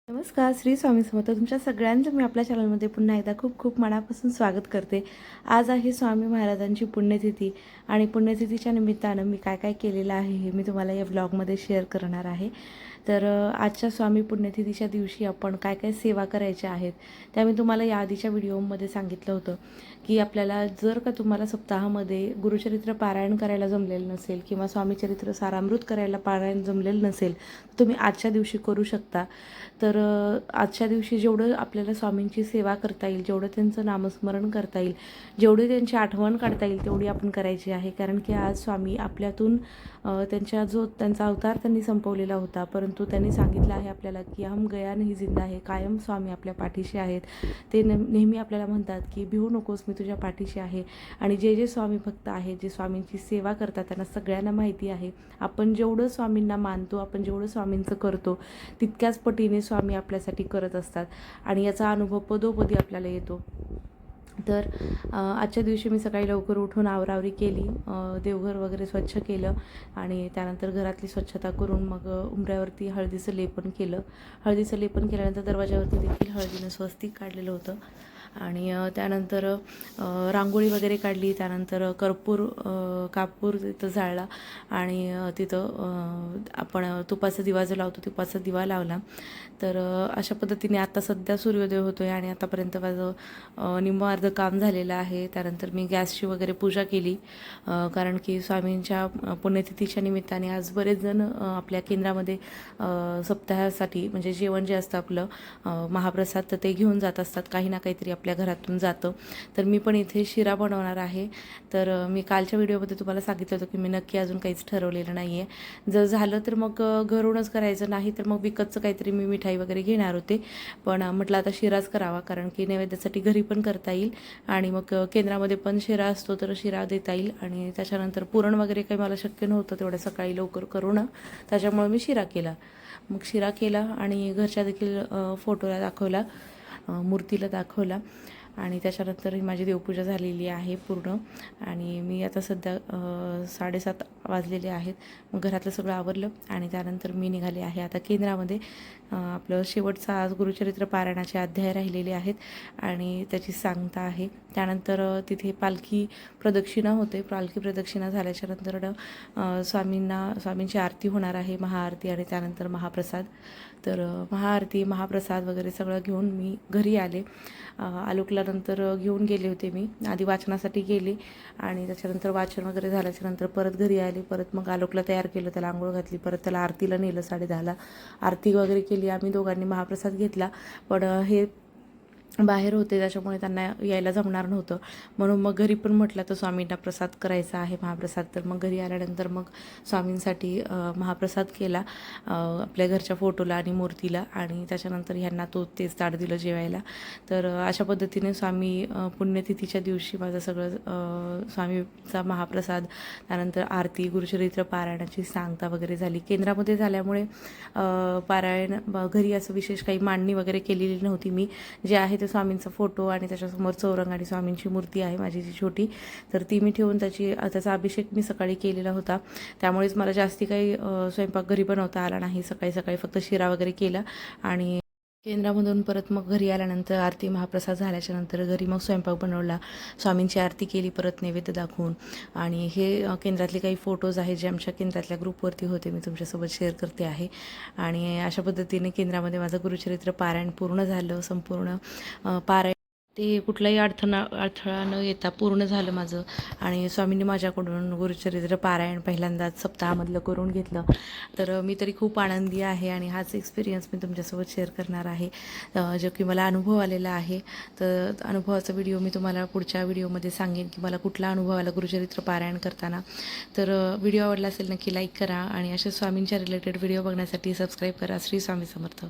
नमस्कार, श्री स्वामी समर्थ. तुमच्या सगळ्यांचं मी आपल्या चॅनलमध्ये पुन्हा एकदा खूप खूप मनापासून स्वागत करते. आज आहे स्वामी महाराजांची पुण्यतिथी आणि पुण्यतिथीच्या निमित्तानं मी काय काय केलेलं आहे हे मी तुम्हाला या व्लॉगमध्ये शेअर करणार आहे. तर आजच्या स्वामी पुण्यतिथीच्या दिवशी आपण काय काय सेवा करायच्या आहेत त्या मी तुम्हाला या आधीच्या व्हिडिओमध्ये सांगितलं होतं की आपल्याला जर का तुम्हाला सप्ताहामध्ये गुरुचरित्र पारायण करायला जमलेलं नसेल किंवा स्वामीचरित्र सारामृत करायला पारायण जमलेलं नसेल तर तुम्ही आजच्या दिवशी करू शकता. तर आजच्या दिवशी जेवढं आपल्याला स्वामींची सेवा करता येईल, जेवढं त्यांचं नामस्मरण करता येईल, जेवढी त्यांची आठवण काढता येईल तेवढी आपण करायची आहे. कारण की आज स्वामी आपल्यातून त्यांचा अवतार त्यांनी संपवलेला होता, परंतु त्यांनी सांगितलं आहे आपल्याला की हम गया नहीं जिंदा आहे. कायम स्वामी आपल्या पाठीशी आहेत. ते नेहमी आपल्याला म्हणतात की भिवू नकोस, मी तुझ्या पाठीशी आहे. आणि जे जे स्वामी भक्त आहेत, जे स्वामींची सेवा करतात, त्यांना सगळ्यांना माहिती आहे आपण जेवढं स्वामींना मानतो, आपण जेवढं स्वामींचं करतो तितक्याच पटीने स्वामी आपल्यासाठी करत असतात आणि याचा अनुभव पदोपदी आपल्याला येतो. तर आजच्या दिवशी मी सकाळी लवकर उठून आवरावरी केली, देवघर वगैरे स्वच्छ केलं आणि त्यानंतर घरातली स्वच्छता करून मग उंबऱ्यावरती हळदीचं लेपन केलं. हळदीचं लेपन केल्यानंतर दरवाजावरती देखील हळदीनं स्वस्तिक काढलेलं होतं आणि त्यानंतर रांगोळी वगैरे काढली. त्यानंतर कापूर तिथं जाळला आणि तिथं आपण तुपाचा दिवा जो लावतो तुपाचा दिवा लावला. तर अशा पद्धतीने आता सध्या सूर्योदय होतो आहे आणि आतापर्यंत माझं निम्म अर्ध काम झालेलं आहे. त्यानंतर मी गॅसची वगैरे पूजा केली, कारण की स्वामींच्या पुण्यतिथीच्या निमित्ताने आज बरेच जण आपल्या केंद्रामध्ये सप्ताहासाठी म्हणजे जेवण जे असतं आपलं महाप्रसाद तर ते घेऊन जात असतात. काही ना काहीतरी आपल्या घरातून जातं. तर मी पण इथे शिरा बनवणार आहे. तर मी कालच्या व्हिडिओमध्ये तुम्हाला सांगितलं होतं की मी नक्की अजून काहीच ठरवलेलं नाही आहे. जर झालं तर मग घरूनच करायचं, नाही तर मग विकतचं काहीतरी मी मिठाई वगैरे घेणार होते, पण म्हटलं आता शिराच करावा, कारण की नैवेद्यासाठी घरी पण करता येईल आणि मग केंद्रामध्ये पण शिरा असतो तर शिरा देता येईल. आणि त्याच्यानंतर पुरण वगैरे काही मला शक्य नव्हतं तेवढं सकाळी लवकर करून, त्याच्यामुळे मी शिरा केला. मग शिरा केला आणि घरच्या देखील फोटोला दाखवला, मूर्तीला दाखवला आणि त्याच्यानंतर ही माझी देवपूजा झालेली आहे पूर्ण. आणि मी आता सध्या 7:30 वाजलेले आहेत. मग घरातलं सगळं आवरलं आणि त्यानंतर मी निघाले आहे आता केंद्रामध्ये. आपलं शेवटचा आज गुरुचरित्र पारायणाचे अध्याय राहिलेले आहेत आणि त्याची सांगता आहे. त्यानंतर तिथे पालखी प्रदक्षिणा होते. पालखी प्रदक्षिणा झाल्याच्यानंतर स्वामींची आरती होणार आहे, महाआरती आणि त्यानंतर महाप्रसाद. तर महाआरती महाप्रसाद वगैरे सगळं घेऊन मी घरी आले. आलोकल्यानंतर घेऊन गेले होते मी आधी वाचनासाठी गेले आणि त्याच्यानंतर वाचन वगैरे झाल्याच्यानंतर परत घरी आले. परत मग आलोकला तयार केलं, त्याला आंघोळ घातली, परत त्याला आरतीला नेलं. 10:30ला आरती वगैरे केली. आम्ही दोघांनी महाप्रसाद घेतला, पण हे बाहेर होते त्याच्यामुळे त्यांना यायला जमणार नव्हतं, म्हणून मग घरी पण म्हटलं तर स्वामींना प्रसाद करायचा आहे महाप्रसाद. तर मग घरी आल्यानंतर मग स्वामींसाठी महाप्रसाद केला आपल्या घरच्या फोटोला आणि मूर्तीला आणि त्याच्यानंतर ह्यांना तेच ताट दिलं जेवायला. तर अशा पद्धतीने स्वामी पुण्यतिथीच्या दिवशी माझं सगळं स्वामीचा महाप्रसाद, त्यानंतर आरती, गुरुचरित्र पारायणाची सांगता वगैरे झाली. केंद्रामध्ये झाल्यामुळे पारायण घरी असं विशेष काही मांडणी वगैरे केलेली नव्हती. मी जे आहे स्वामींचा फोटो आणि त्याच्यासमोर चौरंग आणि स्वामींची मूर्ती आहे माझी जी छोटी, तर ती मी ठेवून त्याचा अभिषेक मी सकाळी केलेला होता. त्यामुळेच मला जास्ती काही स्वयंपाक घरी बनवता आला नाही. सकाळी सकाळी फक्त शिरा वगैरे केला आणि केंद्रामधून परत मग घरी आल्यानंतर आरती महाप्रसाद झाल्याच्यानंतर घरी मग स्वयंपाक बनवला, स्वामींची आरती केली परत नैवेद्य दाखवून. आणि हे केंद्रातले काही फोटोज आहेत जे आमच्या केंद्रातल्या ग्रुपवरती होते, मी तुमच्यासोबत शेअर करते आहे. आणि अशा पद्धतीने केंद्रामध्ये माझं गुरुचरित्र पारायण पूर्ण झालं. संपूर्ण पारायण ते कुठलाही अडथळा न येता पूर्ण झालं माझं आणि स्वामींनी माझ्याकडून गुरुचरित्र पारायण पहिल्यांदाच सप्ताहामधलं करून घेतलं. तर मी तरी खूप आनंदी आहे आणि हाच एक्सपिरियन्स मी तुमच्यासोबत शेअर करणार आहे, जो की मला अनुभव आलेला आहे. तर अनुभवाचा व्हिडिओ मी तुम्हाला पुढच्या व्हिडिओमध्ये सांगेन की मला कुठला अनुभव आला गुरुचरित्र पारायण करताना. तर व्हिडिओ आवडला असेल नक्की लाईक करा आणि अशा स्वामींच्या रिलेटेड व्हिडिओ बघण्यासाठी सबस्क्राईब करा. श्री स्वामी समर्थ.